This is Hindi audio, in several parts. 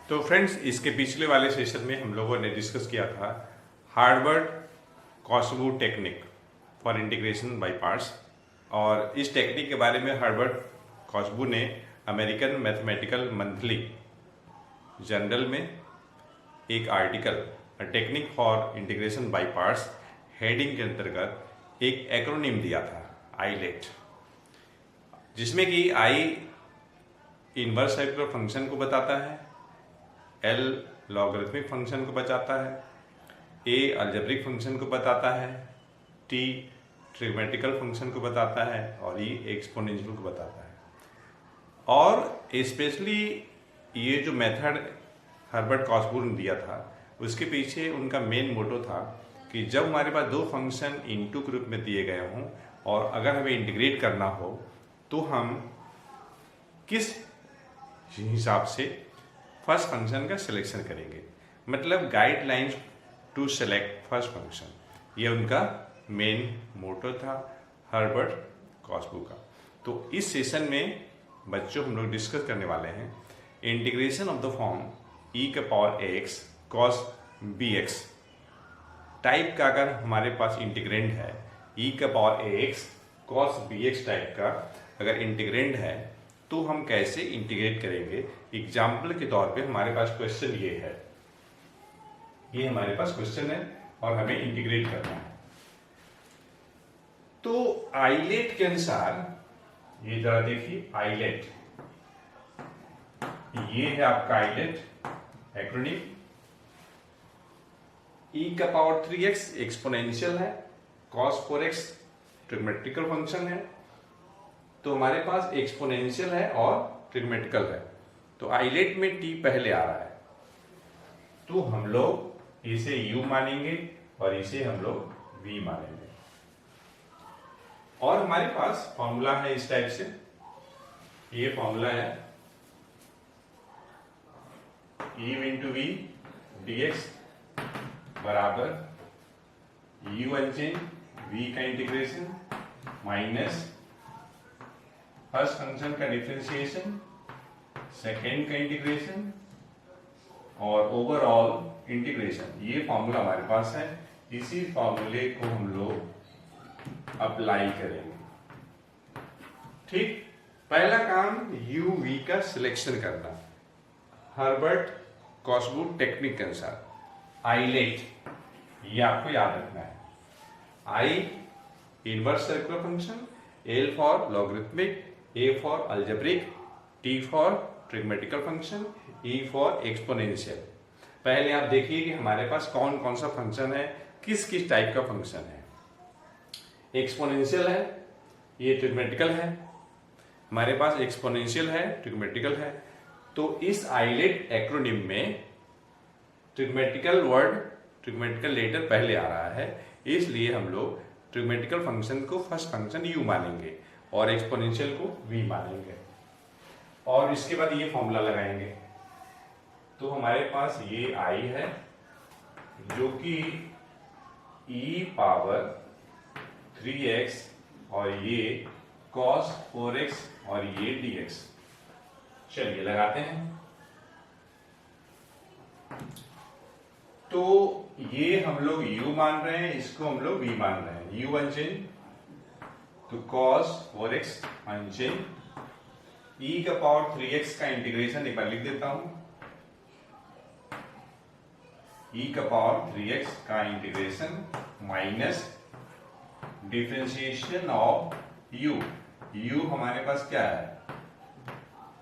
तो फ्रेंड्स, इसके पिछले वाले सेशन में हम लोगों ने डिस्कस किया था Harvard Kosbu technique for integration by parts. और इस टेक्निक के बारे में हार्वर्ड-कॉसबू ने अमेरिकन मैथमेटिकल मंथली जर्नल में एक article technique for integration by parts heading के अंतर्गत एक एक्रोनिम दिया था, आईलेट, जिसमें कि आई इनवर्स सर्कुलर फंक्शन को बताता है, एल लॉगरिथमिक फंक्शन को बताता है, ए अलजेब्रिक फंक्शन को बताता है, टी ट्रिग्मेटिकल फंक्शन को बताता है और ई एक्सपोनेंशियल को बताता है। और स्पेशली ये जो मेथड हार्वर्ड-कॉसबू ने दिया था, उसके पीछे उनका मेन मोटो था कि जब हमारे पास दो फंक्शन इनटू के रूप में दिए गए हों और अगर हमें इंटीग्रेट करना हो तो हम किस हिसाब से फर्स्ट फंक्शन का सिलेक्शन करेंगे, मतलब guidelines to select first function. ये उनका मेन मोटो था हार्वर्ड-कॉसबू का। तो इस सेशन में बच्चों हम लोग डिस्कस करने वाले हैं integration of the form e के power x cos b x type का। अगर हमारे पास इंटीग्रेंड है ई का power x cos b x type का, अगर इंटीग्रेंड है तो हम कैसे इंटीग्रेट करेंगे। एग्जाम्पल के तौर पे हमारे पास क्वेश्चन ये है, ये हमारे पास क्वेश्चन है और हमें इंटीग्रेट करना है। तो आइलेट के अनुसार ये जरा देखिए, आइलेट ये है आपका आइलेट एक्रोनिम। ई का पावर 3x एक्सपोनेंशियल है, cos 4x ट्रिग्मेटिकल फंक्शन है। तो हमारे पास एक्सपोनेंशियल है और ट्रिग्मेटिकल है, तो आइलेट में t पहले आ रहा है, तो हम लोग इसे u मानेंगे और इसे हम लोग v मानेंगे। और हमारे पास फॉर्मूला है इस टाइप से, ये फॉर्मूला है u इंटू वी dx बराबर u अनचेंज v का इंटीग्रेशन माइनस फर्स्ट फंक्शन का डिफरेंशिएशन, सेकेंड का इंटीग्रेशन और ओवरऑल इंटीग्रेशन। ये फॉर्मूला हमारे पास है, इसी फॉर्मूले को हम लोग अप्लाई करेंगे। ठीक, पहला काम u v का सिलेक्शन करना हार्वर्ड-कॉसबू टेक्निक के अनुसार। आइलेट ये आपको याद रखना है, I inverse circular function, L for logarithmic, A for algebraic, T for trigonometrical function, E for exponential. पहले आप देखिए कि हमारे पास कौन कौन सा फंक्शन है, किस किस टाइप का फंक्शन है। एक्सपोनेंशियल है, ये ट्रिग्मेटिकल है, हमारे पास एक्सपोनेंशियल है, ट्रिग्मेटिकल है। तो इस आइलेट एक्रोनिम में ट्रिग्मेटिकल वर्ड, ट्रिग्मेटिकल लेटर पहले आ रहा है, इसलिए हम लोग ट्रिग्मेटिकल फंक्शन को फर्स्ट फंक्शन u मानेंगे और एक्सपोनेंशियल को v मानेंगे। और इसके बाद ये फॉर्मूला लगाएंगे, तो हमारे पास ये i है जो कि e पावर 3x और ये cos 4x और ये dx। चलिए लगाते हैं। तो ये हम लोग u मान रहे हैं, इसको हम लोग v मान रहे हैं। u अनचेंज, तो cos 4x अनचेंज, e का पावर 3x का इंटीग्रेशन एक बार लिख देता हूं, e का पावर 3x का integration minus differentiation of u। u हमारे पास क्या है,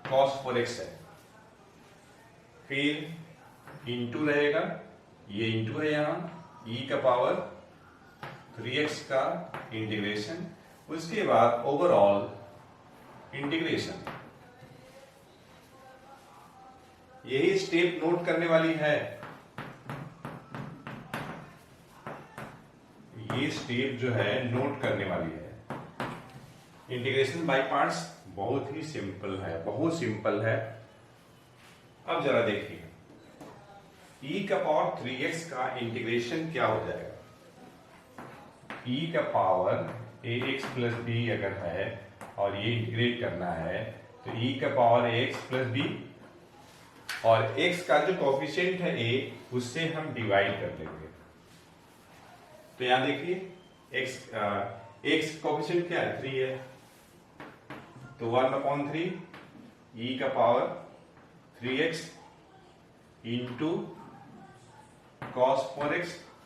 cos 4x है, फिर इंटू रहेगा, ये इंटू है यहां, e का पावर 3x का इंटीग्रेशन, उसके बाद ओवरऑल इंटीग्रेशन। यही स्टेप नोट करने वाली है, ये स्टेप जो है नोट करने वाली है। इंटीग्रेशन बाय पार्ट्स बहुत ही सिंपल है, बहुत सिंपल है। अब जरा देखिए, e का पावर 3x का इंटीग्रेशन क्या हो जाएगा। e का पावर ax प्लस बी अगर है और ये इंटीग्रेट करना है तो e का पावर ax प्लस बी और x का जो कोफिशिएंट है a उससे हम डिवाइड कर लेंगे। तो यहां देखिए x कोफिशिएंट क्या है, 3 है, तो 1/3 e का power 3x into cos 4x,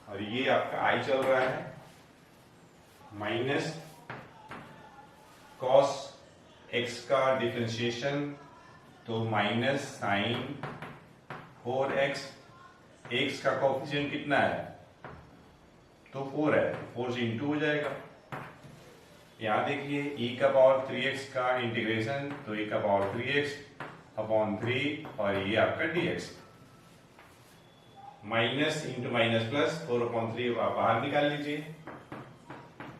और ये आपका i चल रहा है, माइनस cos x का डिफरेंशिएशन तो माइनस साइन 4x, x का कोफिशिएंट कितना है, तो 4 है, 4 से इंटू हो जाएगा। यहां देखिए e का पावर 3x का इंटीग्रेशन तो e का पावर 3x/3 और ये आपका dx, minus into minus plus 4/3 बाहर निकाल लीजिए,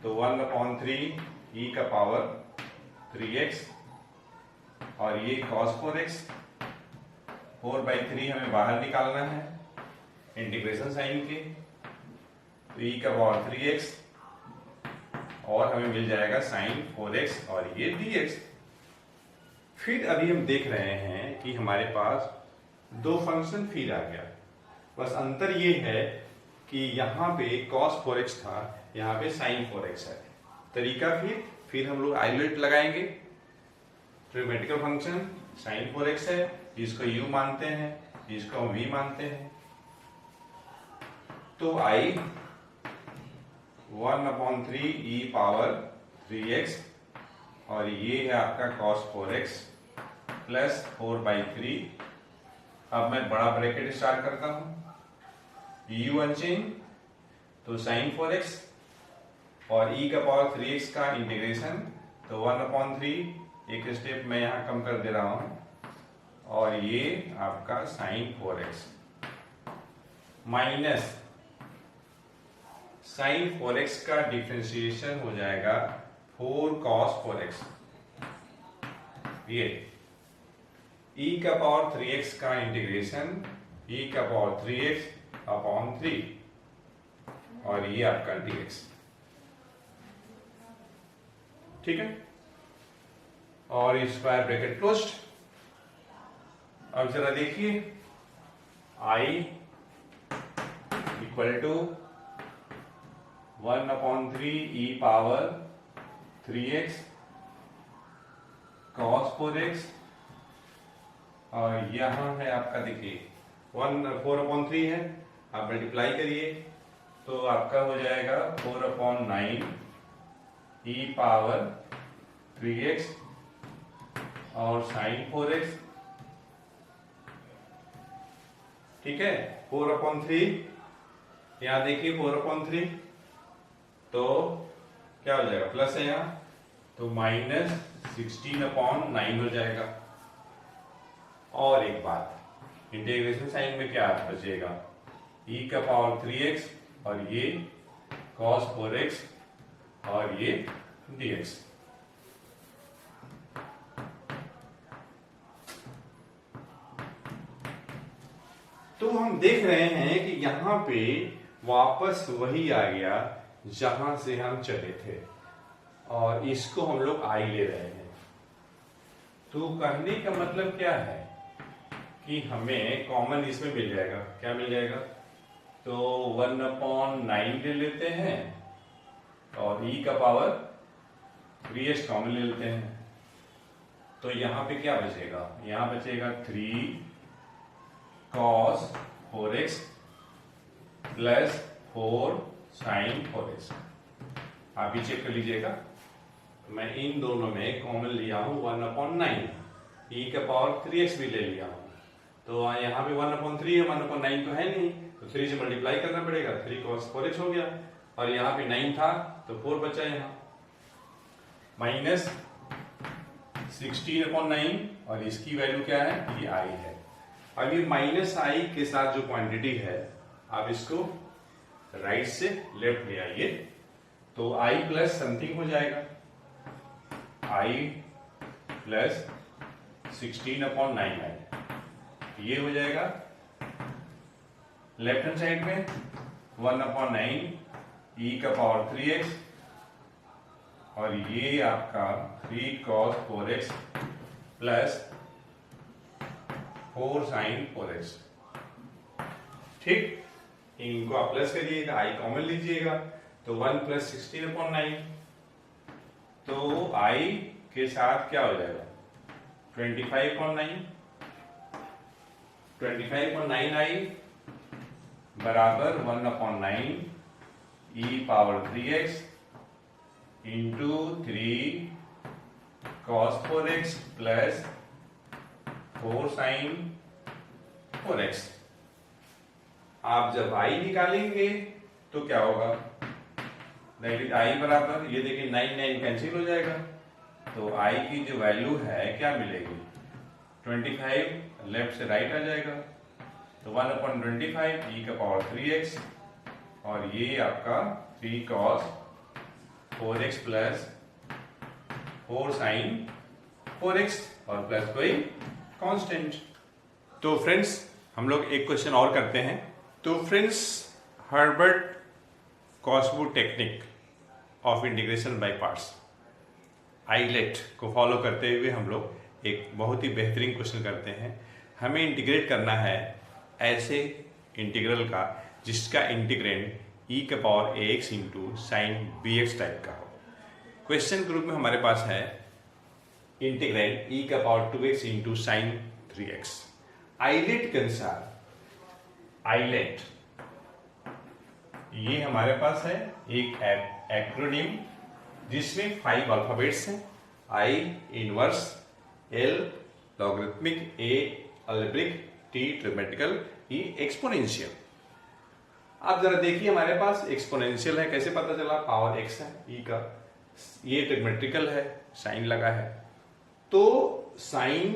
तो 1/3 e का पावर 3x और ये cos 4x, 4/3 हमें बाहर निकालना है इंटीग्रेशन साइन के, तो e का पावर 3x और हमें मिल जाएगा साइन 4x और ये dx। फिर अभी हम देख रहे हैं कि हमारे पास दो फंक्शन फिर आ गया, बस अंतर ये है कि यहाँ पे cos 4x था, यहाँ पे sin 4x है। तरीका फिर हम लोग आइसोलेट लगाएंगे। ट्रिग्नोमेट्रिकल फंक्शन sin 4x है, जिसको u मानते हैं, जिसको हम v मानते हैं, तो i 1/3 e पावर 3x और ये है आपका cos 4x प्लस 4/3। अब मैं बड़ा ब्रैकेट स्टार्ट करता हूं, u अनचेंज तो sin 4x और e का पावर 3x का इंटीग्रेशन तो 1/3, एक स्टेप मैं यहां कम कर दे रहा हूं, और ये आपका sin 4x minus sin 4x का डिफरेंशिएशन हो जाएगा 4 cos 4x, ये e का पावर 3x का इंटीग्रेशन e का पावर 3x/3 और ये आपका dx, ठीक है, और स्क्वायर ब्रैकेट क्लोज्ड। अब जरा देखिए i equal to 1/3 e power 3x cos 4x और यहां है आपका देखिए 4/3 है, आप मल्टीप्लाई करिए तो आपका हो जाएगा 4/9 e पावर 3x और sin 4x, ठीक है, 4/3, यहां देखिए 4/3 तो क्या हो जाएगा, प्लस है यहां तो माइनस 16/9 हो जाएगा। और एक बात, इंटीग्रेशन साइन में क्या बचेगा, e का पावर 3x और ये cos 4x और ये dx। तो हम देख रहे हैं कि यहां पे वापस वही आ गया जहां से हम चले थे, और इसको हम लोग i ले रहे हैं। तो कहने का मतलब क्या है कि हमें कॉमन इसमें मिल जाएगा, क्या मिल जाएगा, तो 1/9 ले लेते हैं और e का पावर 3x कॉमन ले लेते हैं, तो यहां पे क्या बचेगा, यहां बचेगा 3 cos 4x plus 4 sin 4x। आप भी चेक कर लीजिएगा, मैं इन दोनों में कॉमन लिया हूं 1/9, e का पावर 3x भी ले लिया हूं, तो यहाँ पे 1/3 है, 1/9 तो है नहीं, तो 3 से मल्टीप्लाई करना पड़ेगा, 3 cos 4x हो गया, और यहाँ पे 9 था तो 4 बचा, यहाँ माइनस 16/9 और इसकी वैल्यू क्या है, ये i है। अब ये माइनस i के साथ जो क्वांटिटी है, आप इसको राइट से लेफ्ट ले आइए, तो i प्लस समथिंग हो जाएगा, i प्लस 16/9 ये हो जाएगा। लेफ्ट हैंड साइड में 1/9 e का पावर 3x और ये आपका 3 cos 4x plus 4 sine 4x। ठीक, इनको आप प्लस करिएगा, आई कॉमन लीजिएगा तो 1 प्लस 16/9, तो आई के साथ क्या हो जाएगा 25/9, 25/9 आई बराबर 1/9 e power 3x into 3 cos 4x plus 4 sine 4x। आप जब i निकालेंगे तो क्या होगा, नेगेटिव i बराबर, ये देखिए 9 9 कैंसिल हो जाएगा, तो i की जो वैल्यू है क्या मिलेगी 25, लेफ्ट से राइट आ जाएगा, तो 1/25 e का पावर 3x और ये आपका 3 cos 4x plus 4 sine 4x और प्लस कोई कांस्टेंट। तो फ्रेंड्स हम लोग एक क्वेश्चन और करते हैं। तो friends Herbert Kosbu technique of integration by parts ILATE को फॉलो करते हुए हम लोग एक बहुत ही बेहतरीन क्वेश्चन करते हैं। हमें इंटीग्रेट करना है ऐसे इंटीग्रल का जिसका इंटीग्रेंड e के power ax into sine bx type का हो। क्वेश्चन के रूप में हमारे पास है इंटीग्रेंड e का power 2x into sine 3x। ILATE के अनुसार, आइलेट ये हमारे पास है एक एक्रोनिम जिसमें 5 अल्फाबेट्स हैं, I inverse, L logarithmic, A algebraic, T ट्रिग्मेटिकल, E exponential. आप जरा देखिए हमारे पास एक्सपोनेंशियल है, कैसे पता चला, पावर x है e का, ये ट्रिग्मेट्रिकल है, साइन लगा है, तो साइन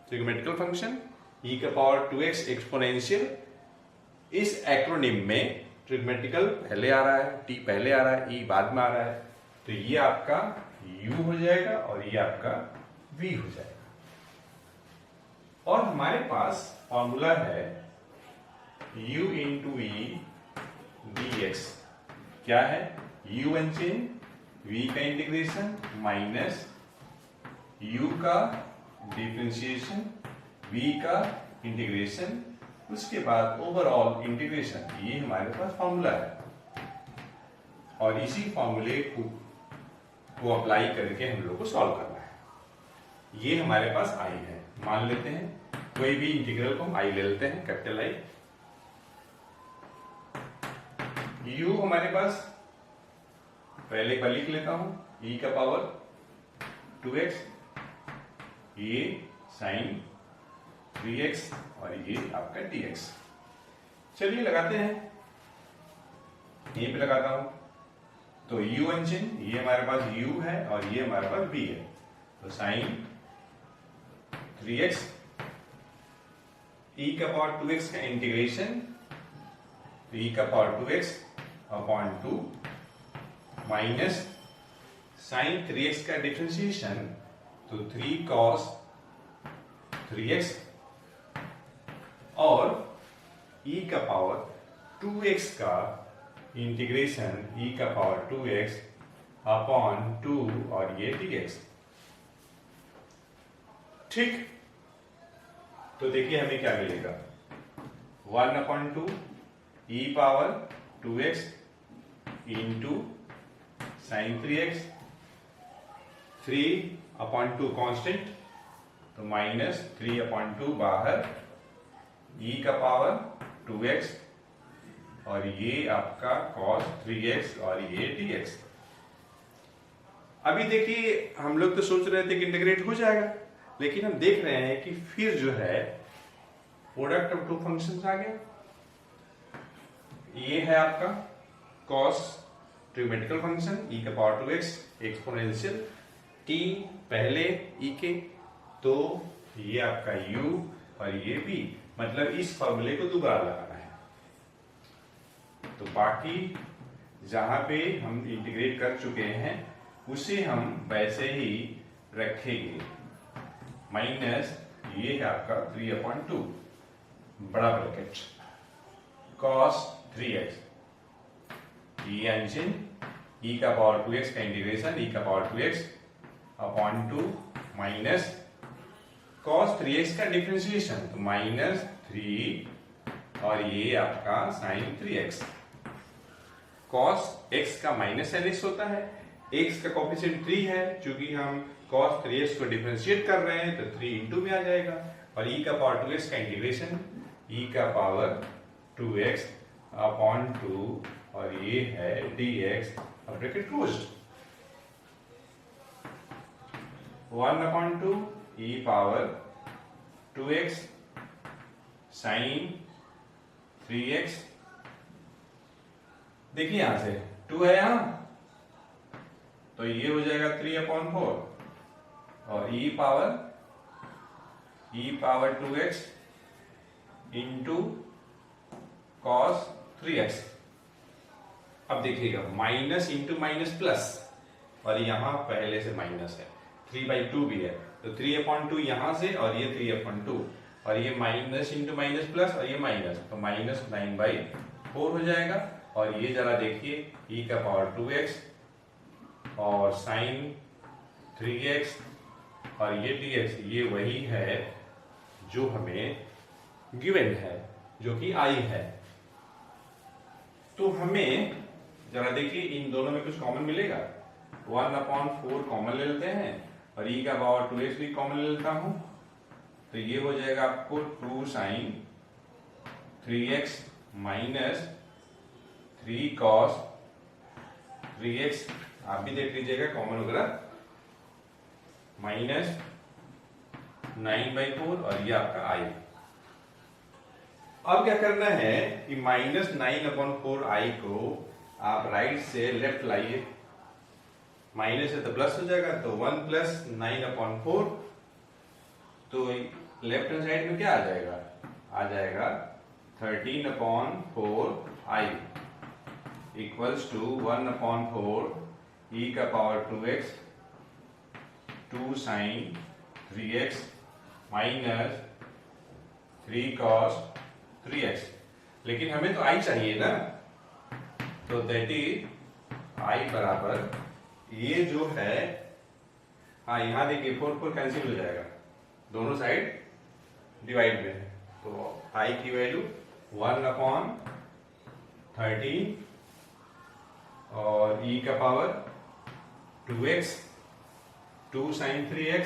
ट्रिग्मेट्रिकल फंक्शन e का पावर 2x एक्सपोनेंशियल, इस एक्रोनिम में ट्रिग्मेट्रिकल पहले आ रहा है, t पहले आ रहा है, e बाद में आ रहा है, तो ये आपका u हो जाएगा और ये आपका v हो जाएगा। और हमारे पास फॉर्मूला है u इंटू e dx, क्या है u अनचेंज, v का इंटीग्रेशन माइनस u का डिफरेंशिएशन, v का इंटीग्रेशन, उसके बाद ओवरऑल इंटीग्रेशन। ये हमारे पास फॉर्मूला है और इसी फॉर्मूले को अप्लाई करके हम लोग को सॉल्व करना है। ये हमारे पास i है, मान लेते हैं कोई भी इंटीग्रल को हम i ले लेते हैं, कैपिटल I। u हमारे पास पहले पर लिख लेता हूं, e का पावर 2x, ये साइन 3x और ये आपका dx। चलिए लगाते हैं, यहीं पे लगाता हूं, तो u अनचेंज, ये हमारे पास u है और ये हमारे पास v है, तो साइन 3x, e का पावर 2x का इंटीग्रेशन, e का power 2x upon 2 minus sine 3x का डिफरेंशिएशन, तो 3 cos 3x और e का पावर 2x का इंटीग्रेशन, e का पावर 2x अपॉन 2 और ये dx। ठीक, तो देखिए हमें क्या मिलेगा, 1/2 e power 2x into sine 3x, 3/2 constant, तो माइनस 3/2 बाहर, e का पावर 2x और ये आपका cos 3x और ये dx। अभी देखिए हम लोग तो सोच रहे थे कि इंटीग्रेट हो जाएगा, लेकिन हम देख रहे हैं कि फिर जो है प्रोडक्ट ऑफ टू फंक्शंस आ गया। ये है आपका cos ट्रिग्मेटिकल फंक्शन e का पावर 2x एक्सपोनेंशियल, t पहले e के, तो ये आपका u और ये v, मतलब इस फॉर्मूले को दोबारा लगाना है। तो बाकी जहां पे हम इंटीग्रेट कर चुके हैं उसे हम वैसे ही रखेंगे, माइनस ये है आपका 3/2 बड़ा ब्रैकेट cos 3x, ये अनचेंज, e का पावर 2x का इंटीग्रेशन, e का power 2x upon 2 minus cos 3x का डिफरेंशिएशन, तो -3 और ये आपका sin 3x। cos x का -nx होता है, x का कोफिशिएंट 3 है, चूंकि हम cos 3x को डिफरेंशिएट कर रहे हैं तो 3 इंटू में आ जाएगा, और e का पावर 2x का इंटीग्रेशन e का पावर 2x अपॉन 2 और ये है dx और bracket closed. 1/2 e power 2x sin 3x। देखिए यहां से 2 है यहां, तो ये हो जाएगा 3/4 और e power 2x into cos 3x। अब देखिएगा माइनस इंटू माइनस प्लस, और यहां पहले से माइनस है, 3/2 भी है, तो 3/2 यहां से और ये 3/2, और ये माइनस इंटू माइनस प्लस और ये माइनस, तो -9/4 हो जाएगा। और ये जरा देखिए e का पावर 2x और sin 3x और ये dx, ये वही है जो हमें गिवन है, जो कि i है। तो हमें जरा देखिए इन दोनों में कुछ कॉमन मिलेगा, 1/4 कॉमन ले लेते हैं और e का पावर 2x भी कॉमन ले लेता हूं, तो ये हो जाएगा आपको 2 sin 3x minus 3 cos 3x। आप भी देख लीजिएगा कॉमन वगैरह, माइनस 9/4 और ये आपका i। अब क्या करना है कि -9/4i को आप राइट से लेफ्ट लाइए, माइनस है तो प्लस हो जाएगा, तो 1 + 9/4, तो लेफ्ट हैंड साइड में क्या आ जाएगा, आ जाएगा 13/4i इक्वल्स टू 1/4 e का power 2x 2 sin 3x minus 3 cos 3x। लेकिन हमें तो i चाहिए ना, तो दैट इज i बराबर ये जो है, हाँ यहां देखिए 4 कैंसिल हो जाएगा, दोनों साइड डिवाइड में है, तो i की वैल्यू 1/13 और e का power 2x 2 sin 3x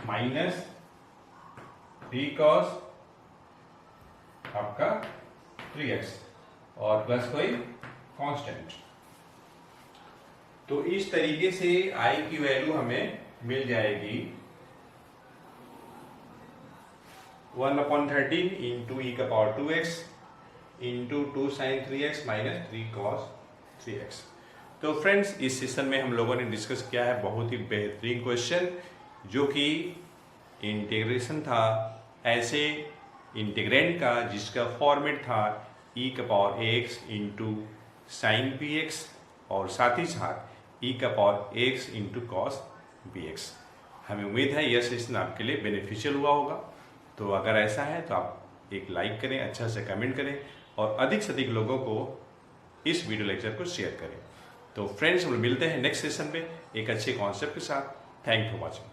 minus 3 cos आपका 3x और प्लस कोई कांस्टेंट। तो इस तरीके से i की वैल्यू हमें मिल जाएगी 1/13 इंटू e का power 2x into 2 sin 3x minus 3 cos 3x। तो फ्रेंड्स इस सेशन में हम लोगों ने डिस्कस किया है बहुत ही बेहतरीन क्वेश्चन, जो कि इंटीग्रेशन था ऐसे इंटीग्रेंड का जिसका फॉर्मेट था e का power ax into sine bx और साथ ही साथ e का power ax into cos bx। हमें उम्मीद है यह सेशन आपके लिए बेनिफिशियल हुआ होगा। तो अगर ऐसा है तो आप एक लाइक करें, अच्छा से कमेंट करें और अधिक से अधिक लोगों को इस वीडियो लेक्चर को शेयर करें। तो फ्रेंड्स हम मिलते हैं नेक्स्ट सेशन में एक अच्छे कॉन्सेप्ट के साथ। Thank you for watching.